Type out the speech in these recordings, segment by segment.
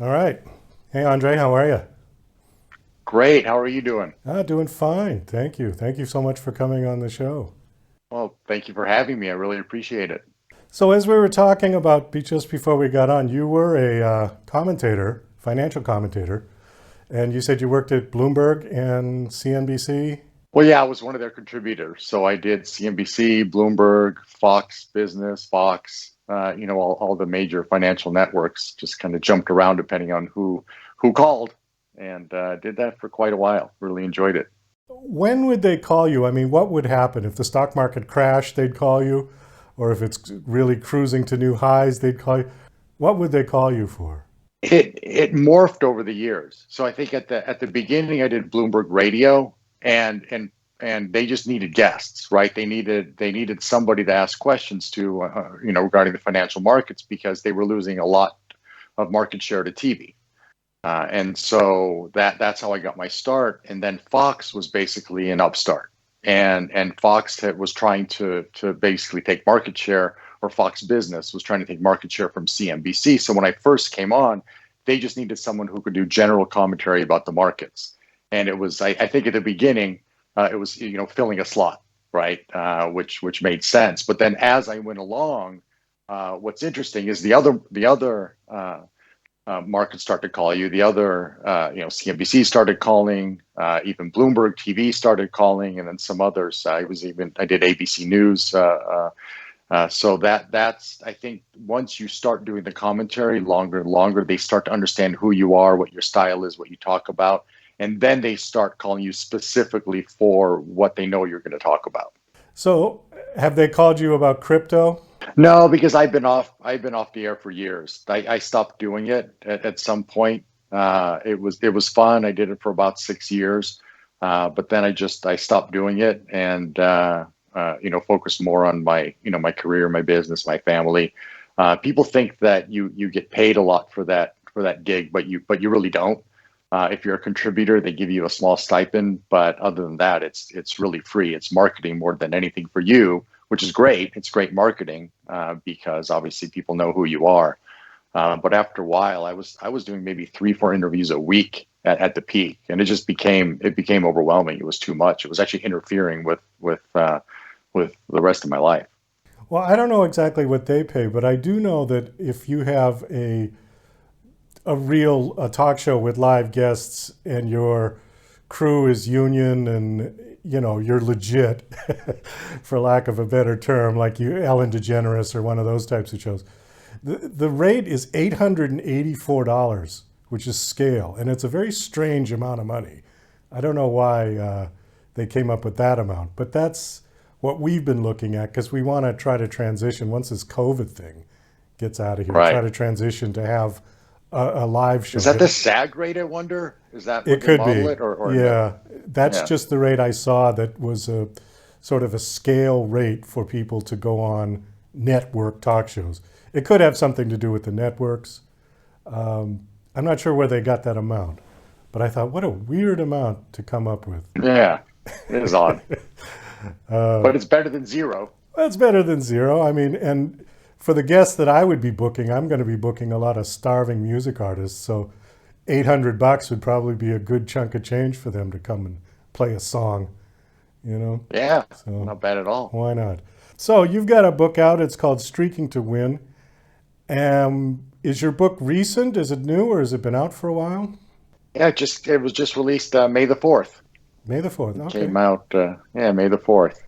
All right. Hey, Andre, how are you? Great. How are you doing? Doing fine. Thank you. Thank you so much for coming on the show. Well, thank you for having me. I really appreciate it. So, as we were talking about just before we got on, you were a commentator, financial commentator, and you said you worked at Bloomberg and CNBC. Well, yeah, I was one of their contributors. So I did CNBC, Bloomberg, Fox Business, Fox, all the major financial networks. Just kind of jumped around depending on who called, and did that for quite a while. Really enjoyed it. When would they call you? I mean, what would happen if the stock market crashed? They'd call you, or if it's really cruising to new highs, they'd call you. What would they call you for? It morphed over the years. So I think at the beginning I did Bloomberg Radio, and they just needed guests, right? They needed somebody to ask questions to, regarding the financial markets because they were losing a lot of market share to TV. And so that's how I got my start. And then Fox was basically an upstart, and Fox was trying to basically take market share, or Fox Business was trying to take market share from CNBC. So when I first came on, they just needed someone who could do general commentary about the markets. And it was, I think, at the beginning, it was filling a slot, right, which made sense. But then as I went along, what's interesting is the other markets start to call you. The other, CNBC started calling, even Bloomberg TV started calling, and then some others. I did ABC News. So that's, I think, once you start doing the commentary longer and longer, they start to understand who you are, what your style is, what you talk about, and then they start calling you specifically for what they know you're going to talk about. So, have they called you about crypto? No, because I've been off the air for years. I stopped doing it at some point. It was fun. I did it for about 6 years, but then I stopped doing it, and focused more on my career, my business, my family. People think that you get paid a lot for that gig, but you really don't. If you're a contributor, they give you a small stipend, but other than that, it's really free. It's marketing more than anything for you, which is great. It's great marketing, because obviously people know who you are. But after a while, I was doing maybe 3, 4 interviews a week at the peak, and it became overwhelming. It was too much. It was actually interfering with the rest of my life. Well, I don't know exactly what they pay, but I do know that if you have a talk show with live guests and your crew is union and you're legit, for lack of a better term, like you Ellen DeGeneres or one of those types of shows, the rate is $884, which is scale, and it's a very strange amount of money. I don't know why they came up with that amount, but that's what we've been looking at because we want to try to transition once this COVID thing gets out of here. Try Right. to transition to have a live Is show. that the SAG rate, I wonder? Is that It what they could model be, it, or no? yeah. That's Yeah. just the rate I saw. That was a sort of a scale rate for people to go on network talk shows. It could have something to do with the networks. I'm not sure where they got that amount, but I thought, what a weird amount to come up with. Yeah. It is odd, but it's better than zero. That's better than zero. I mean, and for the guests that I would be booking, I'm going to be booking a lot of starving music artists. So $800 would probably be a good chunk of change for them to come and play a song, you know? Yeah, So not bad at all. why not? So you've got a book out. It's called Streaking to Win. Is your book recent? Is it new or has it been out for a while? Yeah, it was just released May the 4th. May the 4th. It Okay. came out, yeah, May the 4th.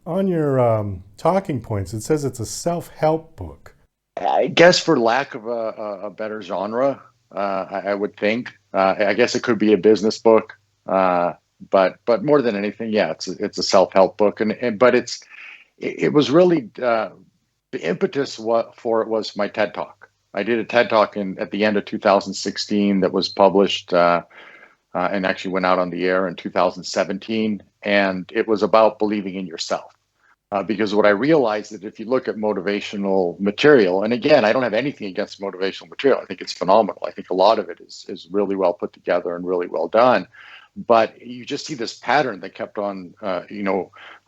On your talking points, it says it's a self help book. I guess for lack of a better genre, I would think. I guess it could be a business book, but more than anything, yeah, it's a self-help book, and but it was really, the impetus for it was my TED Talk. I did a TED Talk at the end of 2016 that was published, and actually went out on the air in 2017, and it was about believing in yourself. Because what I realized that if you look at motivational material, and again, I don't have anything against motivational material. I think it's phenomenal. I think a lot of it is really well put together and really well done. But you just see this pattern that kept on,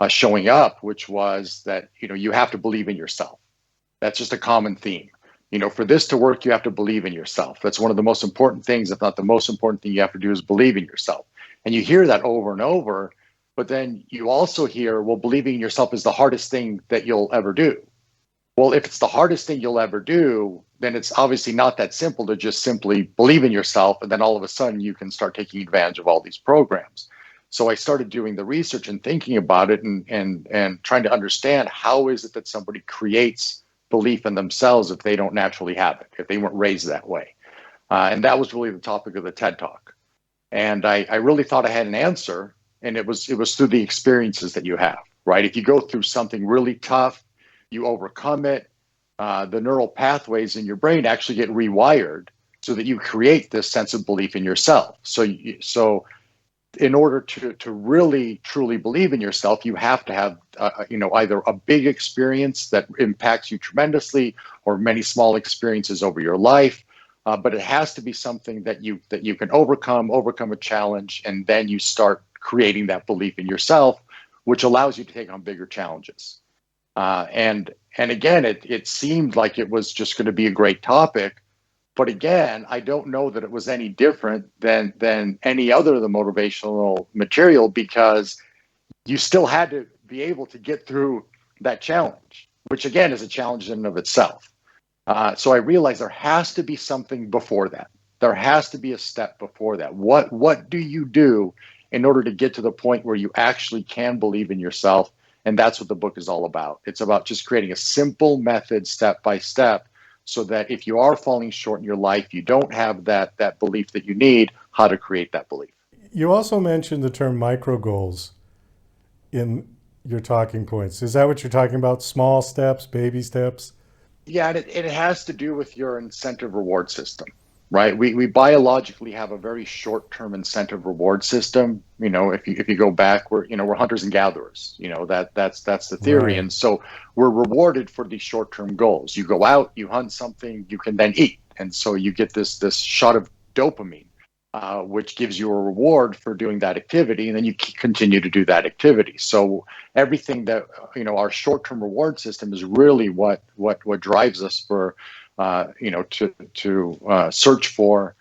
showing up, which was that you have to believe in yourself. That's just a common theme. For this to work, you have to believe in yourself. That's one of the most important things, if not the most important thing you have to do, is believe in yourself. And you hear that over and over, but then you also hear, well, believing in yourself is the hardest thing that you'll ever do. Well, if it's the hardest thing you'll ever do, then it's obviously not that simple to just simply believe in yourself, and then all of a sudden you can start taking advantage of all these programs. So I started doing the research and thinking about it, and trying to understand, how is it that somebody creates belief in themselves if they don't naturally have it, if they weren't raised that way. And that was really the topic of the TED Talk. And I really thought I had an answer, and it was through the experiences that you have, right? If you go through something really tough, you overcome it, the neural pathways in your brain actually get rewired so that you create this sense of belief in yourself. So in order to really truly believe in yourself, you have to have either a big experience that impacts you tremendously, or many small experiences over your life. But it has to be something that you can overcome a challenge, and then you start creating that belief in yourself, which allows you to take on bigger challenges. And again, it seemed like it was just going to be a great topic. But again, I don't know that it was any different than any other of the motivational material, because you still had to be able to get through that challenge, which again is a challenge in and of itself. So I realized there has to be something before that. There has to be a step before that. What do you do in order to get to the point where you actually can believe in yourself? And that's what the book is all about. It's about just creating a simple method, step by step, so that if you are falling short in your life, you don't have that belief that you need, how to create that belief. You also mentioned the term micro goals in your talking points. Is that what you're talking about? Small steps, baby steps? Yeah, and it has to do with your incentive reward system, right? We biologically have a very short-term incentive reward system. If you go back, we're hunters and gatherers. That's the theory. Right. And so we're rewarded for these short-term goals. You go out, you hunt something, you can then eat, and so you get this shot of dopamine, which gives you a reward for doing that activity, and then you continue to do that activity. So everything that our short-term reward system is really what drives us for to search for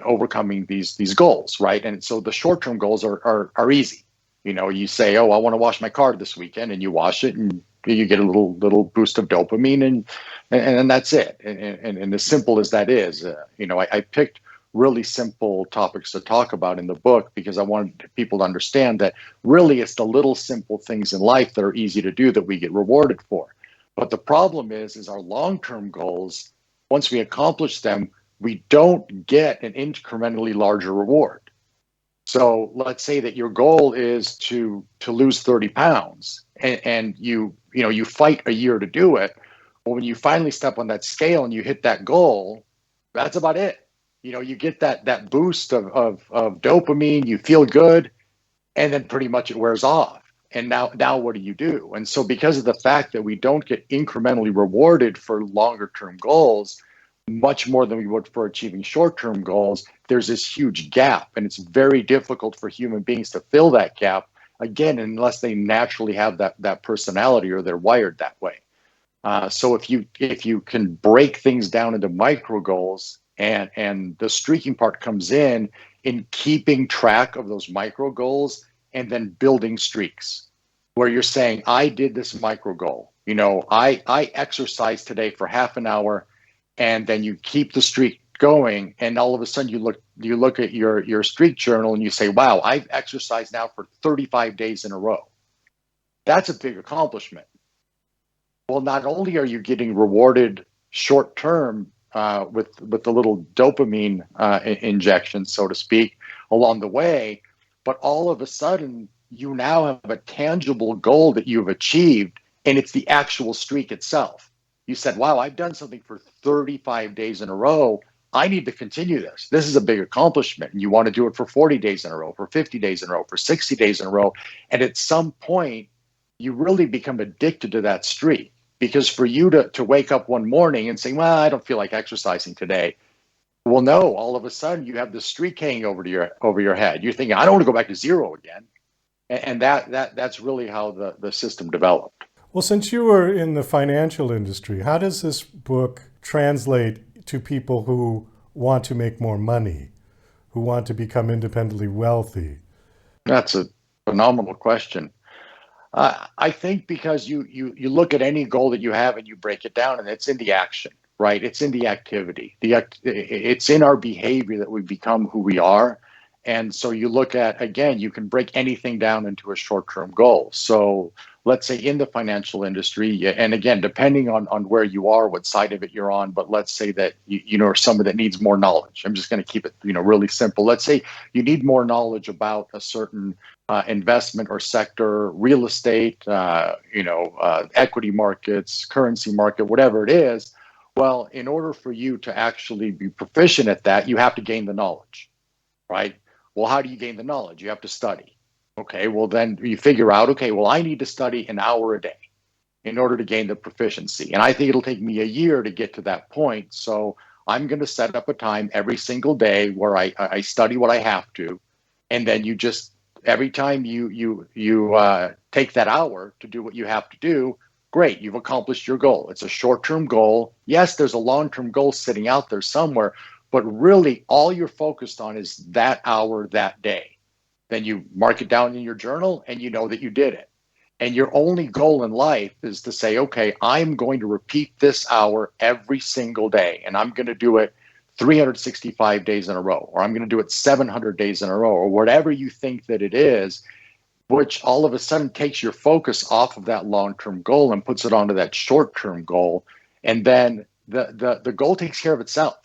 overcoming these goals, right? And so the short-term goals are easy. You say, oh, I want to wash my car this weekend, and you wash it, and you get a little boost of dopamine, and that's it. And as simple as that is, I picked really simple topics to talk about in the book because I wanted people to understand that really it's the little simple things in life that are easy to do that we get rewarded for. But the problem is our long-term goals, once we accomplish them, we don't get an incrementally larger reward. So let's say that your goal is to lose 30 pounds, and you fight a year to do it. Well, when you finally step on that scale and you hit that goal, that's about it. You get that boost of dopamine, you feel good, and then pretty much it wears off. And now what do? And so because of the fact that we don't get incrementally rewarded for longer term goals, much more than we would for achieving short-term goals, there's this huge gap, and it's very difficult for human beings to fill that gap, again, unless they naturally have that personality or they're wired that way. So if you can break things down into micro goals, and the streaking part comes in keeping track of those micro goals and then building streaks where you're saying, I did this micro goal. I exercised today for half an hour, and then you keep the streak going, and all of a sudden you look at your streak journal and you say, wow, I've exercised now for 35 days in a row. That's a big accomplishment. Well, not only are you getting rewarded short term with the little dopamine injection, so to speak, along the way, but all of a sudden you now have a tangible goal that you've achieved, and it's the actual streak itself. You said, wow, I've done something for 35 days in a row. I need to continue this. This is a big accomplishment. And you want to do it for 40 days in a row, for 50 days in a row, for 60 days in a row. And at some point, you really become addicted to that streak. Because for you to wake up one morning and say, well, I don't feel like exercising today. Well, no, all of a sudden you have the streak hanging over your head. You're thinking, I don't want to go back to zero again. And that's really how the system developed. Well, since you were in the financial industry, how does this book translate to people who want to make more money, who want to become independently wealthy? That's a phenomenal question. I think because you look at any goal that you have and you break it down, and it's in the action, right? It's in the activity. It's in our behavior that we become who we are. And so you look at, again, you can break anything down into a short-term goal. So let's say in the financial industry, and again, depending on where you are, what side of it you're on, but let's say that you know somebody that needs more knowledge. I'm just going to keep it really simple. Let's say you need more knowledge about a certain investment or sector, real estate, equity markets, currency market, whatever it is. Well, in order for you to actually be proficient at that, you have to gain the knowledge, right? Well, how do you gain the knowledge? You have to study. Okay, well, then you figure out, okay, well, I need to study an hour a day in order to gain the proficiency. And I think it'll take me a year to get to that point. So I'm going to set up a time every single day where I study what I have to. And then you just, every time you take that hour to do what you have to do, great, you've accomplished your goal. It's a short-term goal. Yes, there's a long-term goal sitting out there somewhere, but really all you're focused on is that hour, that day. Then you mark it down in your journal and you know that you did it. And your only goal in life is to say, okay, I'm going to repeat this hour every single day, and I'm going to do it 365 days in a row, or I'm going to do it 700 days in a row, or whatever you think that it is, which all of a sudden takes your focus off of that long-term goal and puts it onto that short-term goal. And then the goal takes care of itself.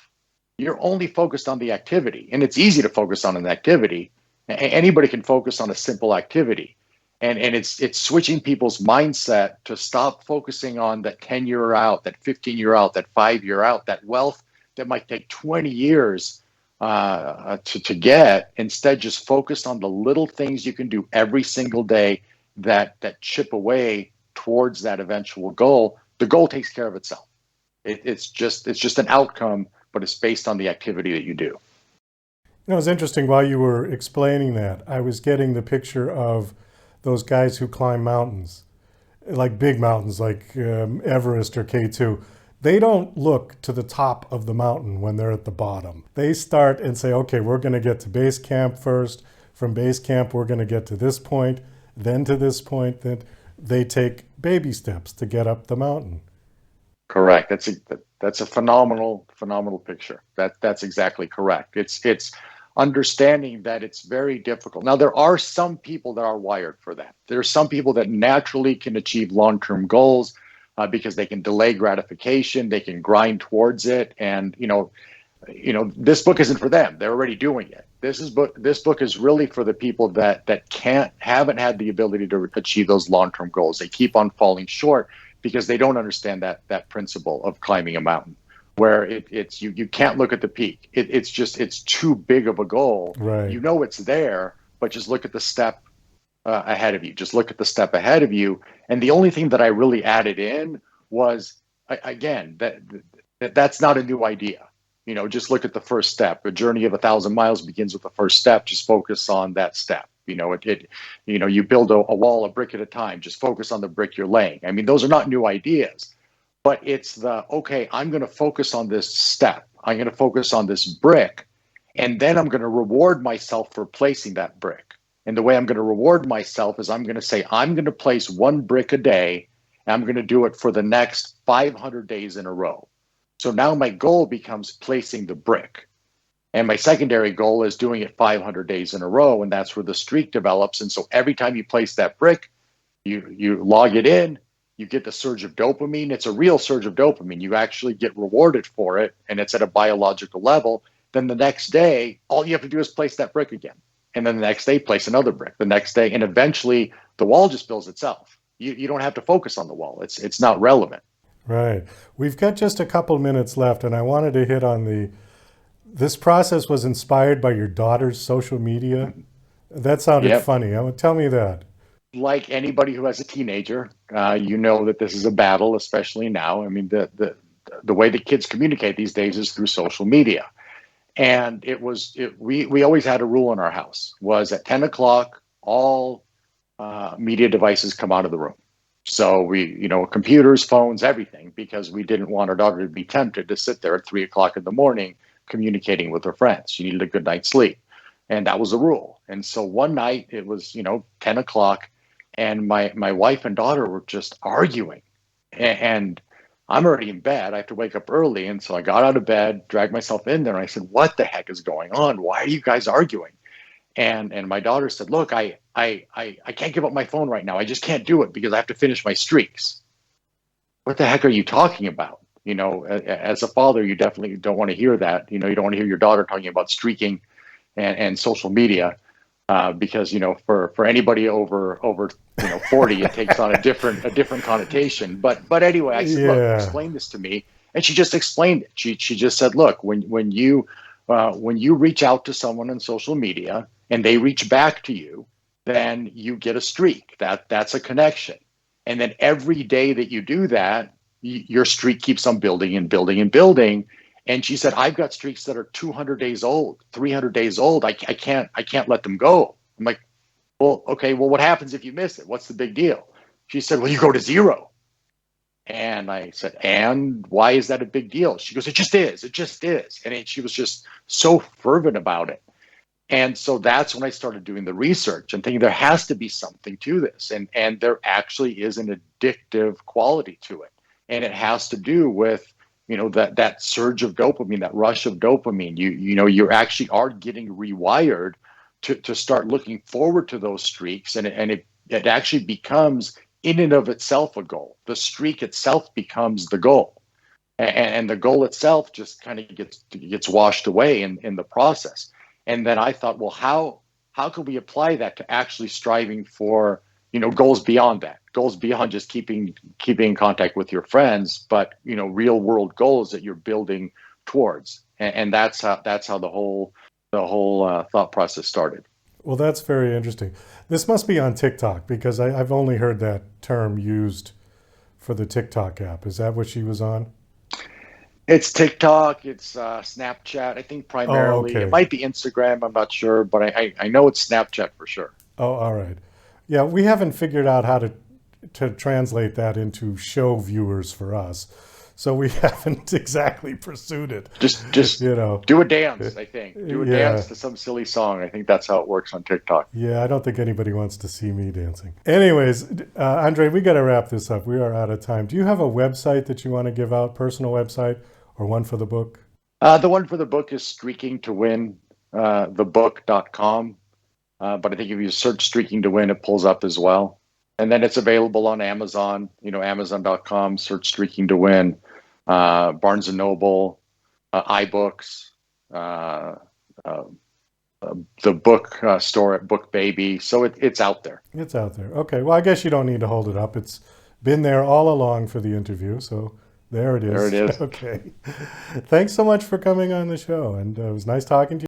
You're only focused on the activity, and it's easy to focus on an activity. Anybody can focus on a simple activity. And it's switching people's mindset to stop focusing on that 10-year out, that 15-year out, that 5-year out, that wealth that might take 20 years to get. Instead, just focus on the little things you can do every single day that chip away towards that eventual goal. The goal takes care of itself. It's just an outcome, but it's based on the activity that you do. It was interesting while you were explaining that, I was getting the picture of those guys who climb mountains, like big mountains like Everest or K2. They don't look to the top of the mountain when they're at the bottom. They start and say, okay, we're going to get to base camp first. From base camp, we're going to get to this point, then to this point. Then they take baby steps to get up the mountain. Correct. That's a phenomenal picture. That's exactly correct. It's understanding that it's very difficult. Now, there are some people that are wired for that. There are some people that naturally can achieve long-term goals because they can delay gratification, they can grind towards it, and this book isn't for them. They're already doing it. This book is really for the people that haven't had the ability to achieve those long-term goals. They keep on falling short because they don't understand that principle of climbing a mountain, where it's you can't look at the peak. It's too big of a goal. Right. You know it's there, but just look at the step ahead of you. Just look at the step ahead of you. And the only thing that I really added in was, again, that's not a new idea. Just look at the first step. A journey of 1,000 miles begins with the first step. Just focus on that step. You build a wall a brick at a time. Just focus on the brick you're laying. I mean, those are not new ideas, but it's okay, I'm going to focus on this step. I'm going to focus on this brick, and then I'm going to reward myself for placing that brick. And the way I'm going to reward myself is I'm going to say, I'm going to place one brick a day, and I'm going to do it for the next 500 days in a row. So now my goal becomes placing the brick. And my secondary goal is doing it 500 days in a row, and that's where the streak develops. And so every time you place that brick, you log it in, you get the surge of dopamine. It's a real surge of dopamine. You actually get rewarded for it, and it's at a biological level. Then the next day, all you have to do is place that brick again. And then the next day, place another brick. The next day, and eventually the wall just builds itself. You don't have to focus on the wall. It's not relevant. Right. We've got just a couple minutes left, and I wanted to hit on this process was inspired by your daughter's social media. That sounded Yep. funny. Tell me that. Like anybody who has a teenager, you know that this is a battle, especially now. I mean, the way that kids communicate these days is through social media. And we always had a rule in our house, was at 10 o'clock, all media devices come out of the room. So computers, phones, everything, because we didn't want our daughter to be tempted to sit there at 3 o'clock in the morning communicating with her friends. She needed a good night's sleep. And that was the rule. And so one night it was, 10 o'clock, and my wife and daughter were just arguing. And I'm already in bed. I have to wake up early. And so I got out of bed, dragged myself in there, and I said, "What the heck is going on? Why are you guys arguing?" And my daughter said, "Look, I can't give up my phone right now. I just can't do it because I have to finish my streaks." What the heck are you talking about? As a father, you definitely don't want to hear that. You don't want to hear your daughter talking about streaking and social media, because for anybody over 40, it takes on a different connotation. But anyway, I said, "Look, explain this to me," and she just explained it. She just said, "Look, when you reach out to someone on social media and they reach back to you, then you get a streak. That's a connection. And then every day that you do that, your streak keeps on building and building and building." And she said, "I've got streaks that are 200 days old, 300 days old. I can't let them go." I'm like, "Well, okay, well, what happens if you miss it? What's the big deal?" She said, "Well, you go to zero." And I said, "And why is that a big deal?" She goes, "It just is. It just is." And she was just so fervent about it. And so that's when I started doing the research and thinking there has to be something to this. And there actually is an addictive quality to it. And it has to do with, that surge of dopamine, that rush of dopamine. You actually are getting rewired to start looking forward to those streaks. And it actually becomes in and of itself a goal. The streak itself becomes the goal. And the goal itself just kind of gets washed away in the process. And then I thought, well, how can we apply that to actually striving for, goals beyond that, goals beyond just keeping in contact with your friends, but, real world goals that you're building towards. And that's how the whole thought process started. Well, that's very interesting. This must be on TikTok, because I've only heard that term used for the TikTok app. Is that what she was on? It's TikTok, it's Snapchat, I think primarily. Oh, It okay. might be Instagram, I'm not sure, but I know it's Snapchat for sure. Oh, all right. Yeah, we haven't figured out how to translate that into show viewers for us, so we haven't exactly pursued it. Just You know, do a dance, I think. Do a yeah, dance to some silly song. I think that's how it works on TikTok. yeah. I don't think anybody wants to see me dancing. Anyways, Andre, we got to wrap this up. We are out of time. Do you have a website that you want to give out, personal website, or one for the book? The one for the book is Streaking to Win, thebook.com. But I think if you search Streaking to Win, it pulls up as well. And then it's available on Amazon, Amazon.com, search Streaking to Win, Barnes & Noble, iBooks, the book store at Book Baby. So it's out there. It's out there. Okay. Well, I guess you don't need to hold it up. It's been there all along for the interview. So there it is. There it is. Okay. Thanks so much for coming on the show. And it was nice talking to you.